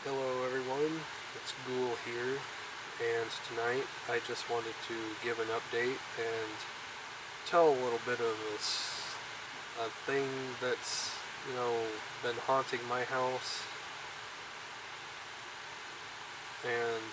Hello everyone, it's Ghoul here, and tonight I just wanted to give an update and tell a little bit of a thing that's, been haunting my house. And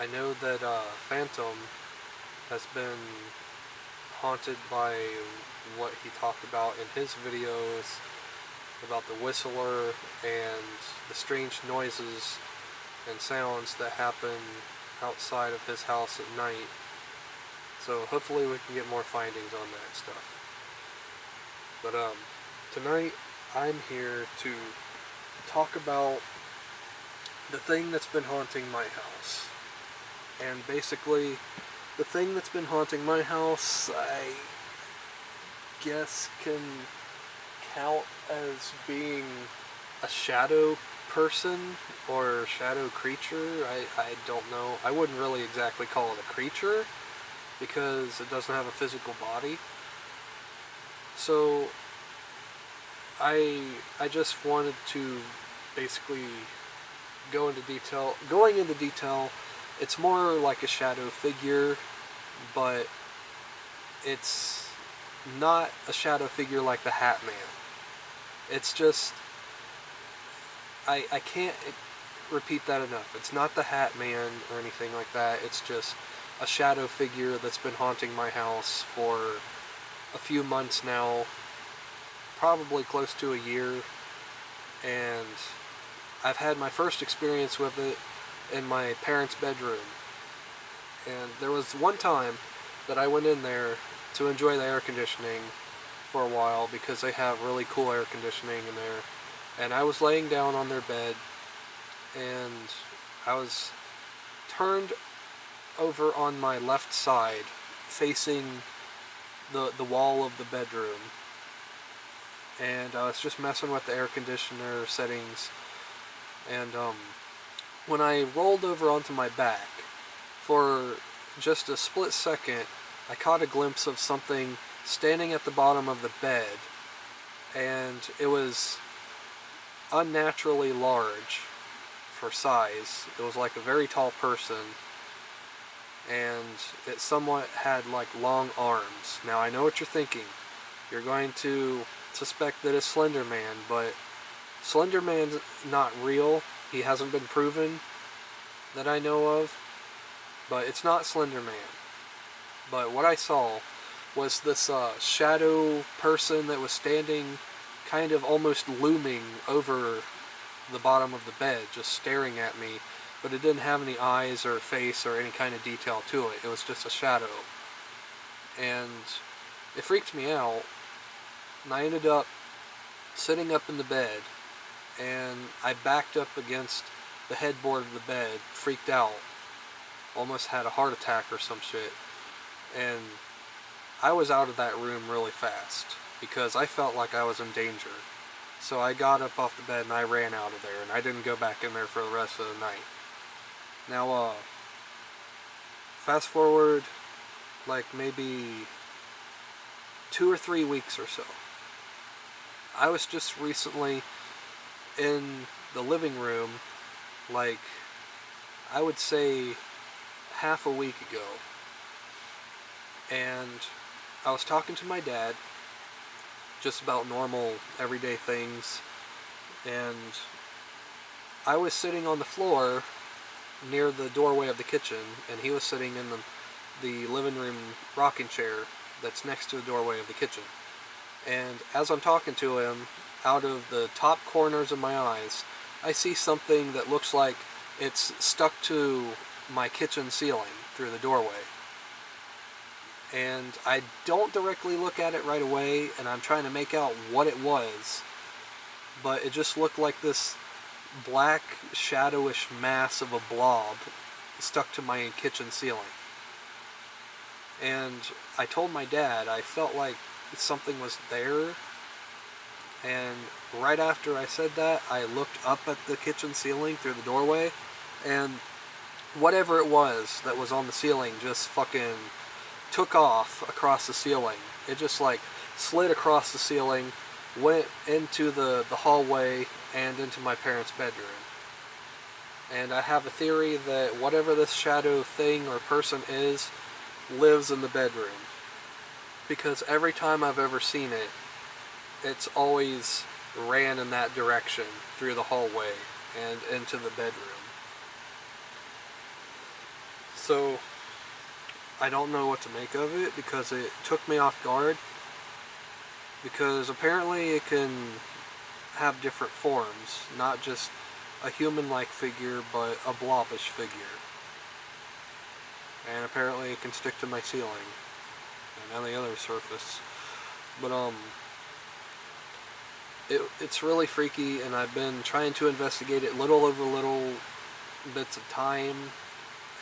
I know that Phantom has been haunted by what he talked about in his videos about the whistler and the strange noises and sounds that happen outside of his house at night. So hopefully we can get more findings on that stuff. But tonight I'm here to talk about the thing that's been haunting my house. And basically, the thing that's been haunting my house, I guess can count as being a shadow person or shadow creature. I don't know. I wouldn't really exactly call it a creature because it doesn't have a physical body. So I just wanted to basically go into detail. Going into detail, it's more like a shadow figure, but it's not a shadow figure like the Hat Man. It's just I can't repeat that enough. It's not the Hat Man or anything like that. It's just a shadow figure that's been haunting my house for a few months now, probably close to a year, and I've had my first experience with it in my parents' bedroom. And there was one time that I went in there to enjoy the air conditioning for a while because they have really cool air conditioning in there. And I was laying down on their bed and I was turned over on my left side facing the wall of the bedroom, and I was just messing with the air conditioner settings, and when I rolled over onto my back, for just a split second I caught a glimpse of something standing at the bottom of the bed, and it was unnaturally large for size. It was like a very tall person, and it somewhat had like long arms. Now I know what you're thinking. You're going to suspect that it's Slender Man, but Slender Man's not real. He hasn't been proven that I know of, but it's not Slender Man. But what I saw was this shadow person that was standing kind of almost looming over the bottom of the bed, just staring at me, but it didn't have any eyes or face or any kind of detail to it. It was just a shadow. And it freaked me out, and I ended up sitting up in the bed, and I backed up against the headboard of the bed, freaked out, almost had a heart attack or some shit, and I was out of that room really fast because I felt like I was in danger. So I got up off the bed and I ran out of there, and I didn't go back in there for the rest of the night. Now, fast forward like maybe 2 or 3 weeks or so. I was just recently in the living room, like I would say half a week ago, and I was talking to my dad just about normal everyday things, and I was sitting on the floor near the doorway of the kitchen, and he was sitting in the living room rocking chair that's next to the doorway of the kitchen. And as I'm talking to him, out of the top corners of my eyes, I see something that looks like it's stuck to my kitchen ceiling through the doorway. And I don't directly look at it right away, and I'm trying to make out what it was, but it just looked like this black, shadowish mass of a blob stuck to my kitchen ceiling. And I told my dad I felt like something was there, and right after I said that, I looked up at the kitchen ceiling through the doorway, and whatever it was that was on the ceiling just fucking took off across the ceiling. It just like slid across the ceiling, went into the hallway and into my parents' bedroom. And I have a theory that whatever this shadow thing or person is lives in the bedroom. Because every time I've ever seen it, it's always ran in that direction through the hallway and into the bedroom. So I don't know what to make of it because it took me off guard. Because apparently it can have different forms, not just a human-like figure, but a blobbish figure. And apparently it can stick to my ceiling and any other surface. But it's really freaky, and I've been trying to investigate it little over little bits of time.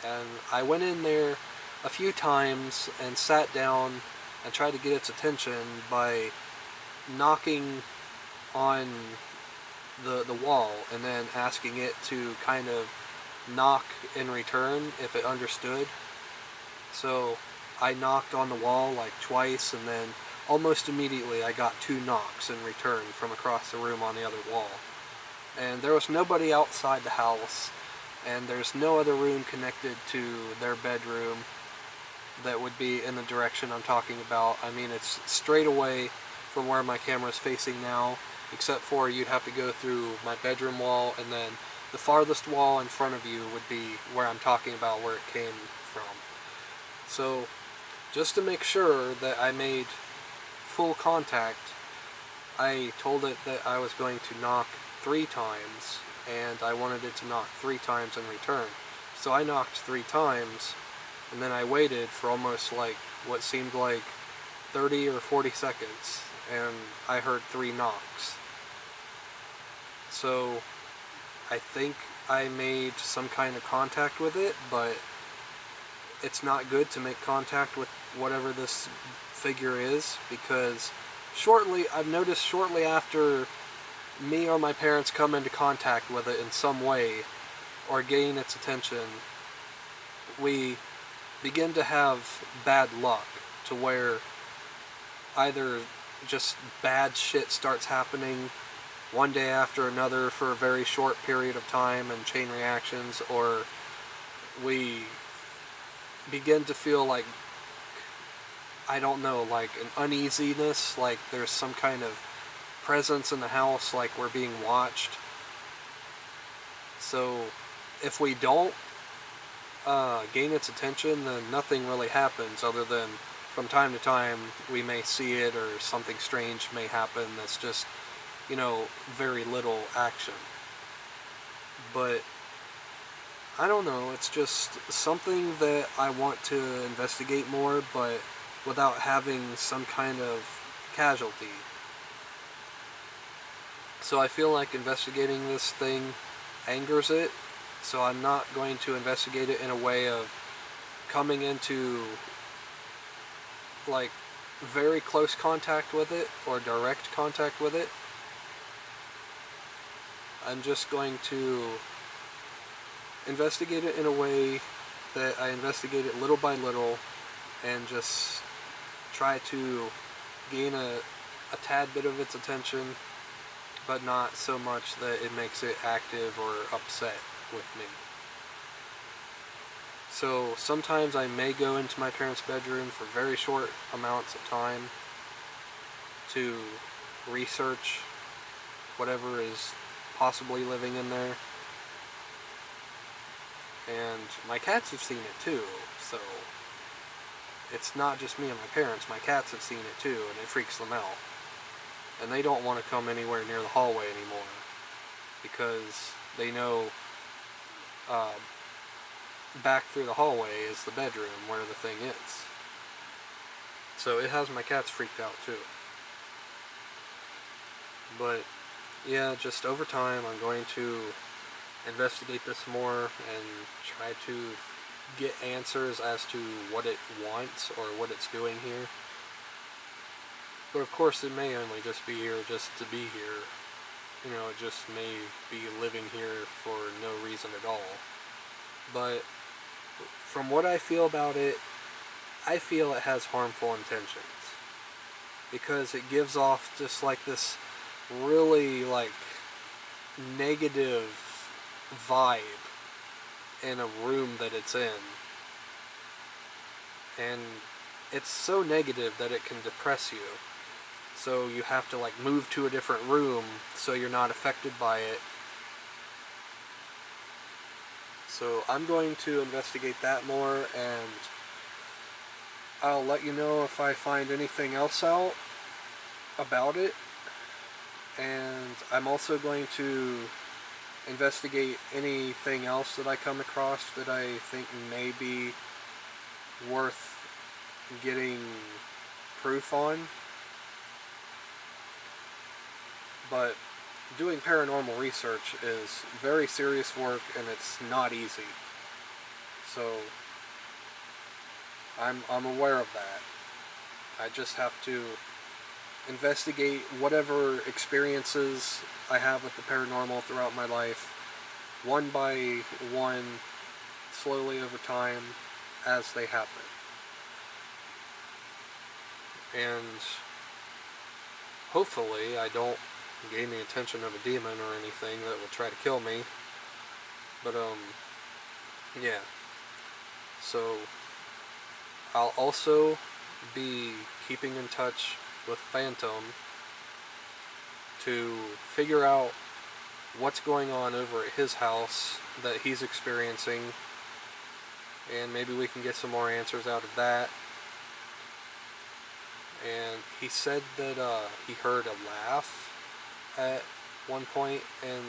And I went in there a few times and sat down and tried to get its attention by knocking on the wall and then asking it to kind of knock in return if it understood. So I knocked on the wall like twice, and then almost immediately I got 2 knocks in return from across the room on the other wall. And there was nobody outside the house, and there's no other room connected to their bedroom that would be in the direction I'm talking about. I mean, it's straight away from where my camera is facing now, except for you'd have to go through my bedroom wall, and then the farthest wall in front of you would be where I'm talking about, where it came from. So just to make sure that I made full contact, I told it that I was going to knock 3 times, and I wanted it to knock 3 times in return. So I knocked 3 times, and then I waited for almost like what seemed like 30 or 40 seconds, and I heard 3 knocks. So I think I made some kind of contact with it, but it's not good to make contact with whatever this figure is, because I've noticed shortly after me or my parents come into contact with it in some way or gain its attention, we begin to have bad luck, to where either just bad shit starts happening one day after another for a very short period of time and chain reactions, or we begin to feel like, I don't know, like an uneasiness, like there's some kind of presence in the house, like we're being watched. So if we don't gain its attention, then nothing really happens, other than from time to time we may see it, or something strange may happen that's just, very little action. But I don't know, it's just something that I want to investigate more, but without having some kind of casualty. So I feel like investigating this thing angers it, so I'm not going to investigate it in a way of coming into like very close contact with it or direct contact with it. I'm just going to investigate it in a way that I investigate it little by little, and just try to gain a tad bit of its attention, but not so much that it makes it active or upset with me. So sometimes I may go into my parents' bedroom for very short amounts of time to research whatever is possibly living in there. And my cats have seen it too, so it's not just me and my parents. My cats have seen it too, and it freaks them out. And they don't want to come anywhere near the hallway anymore, because they know back through the hallway is the bedroom where the thing is. So it has my cats freaked out too. But yeah, just over time I'm going to investigate this more and try to get answers as to what it wants or what it's doing here. But of course it may only just be here just to be here. It just may be living here for no reason at all. But from what I feel about it, I feel it has harmful intentions, because it gives off just like this really like negative vibe in a room that it's in. And it's so negative that it can depress you. So you have to like move to a different room so you're not affected by it. So I'm going to investigate that more, and I'll let you know if I find anything else out about it. And I'm also going to investigate anything else that I come across that I think may be worth getting proof on. But doing paranormal research is very serious work, and it's not easy. So I'm aware of that. I just have to investigate whatever experiences I have with the paranormal throughout my life, one by one, slowly over time, as they happen. And hopefully I don't gain the attention of a demon or anything that will try to kill me. But yeah. So I'll also be keeping in touch with Phantom to figure out what's going on over at his house that he's experiencing, and maybe we can get some more answers out of that. And he said that he heard a laugh at one point in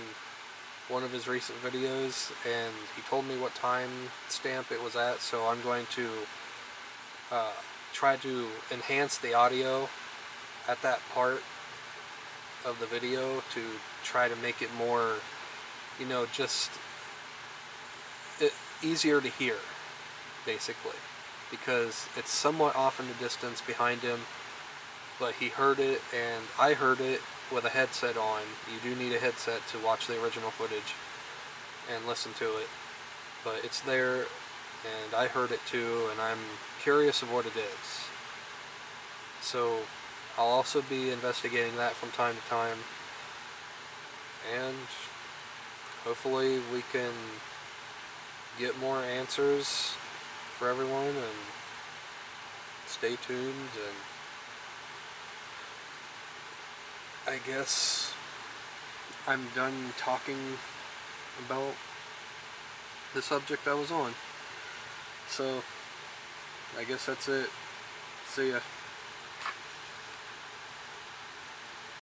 one of his recent videos, and he told me what time stamp it was at, so I'm going to try to enhance the audio at that part of the video to try to make it more, just easier to hear, basically, because it's somewhat off in the distance behind him, but he heard it, and I heard it with a headset on. You do need a headset to watch the original footage and listen to it, but it's there, and I heard it too, and I'm curious of what it is. So I'll also be investigating that from time to time, and hopefully we can get more answers for everyone, and stay tuned. And I guess I'm done talking about the subject I was on. So I guess that's it. See ya.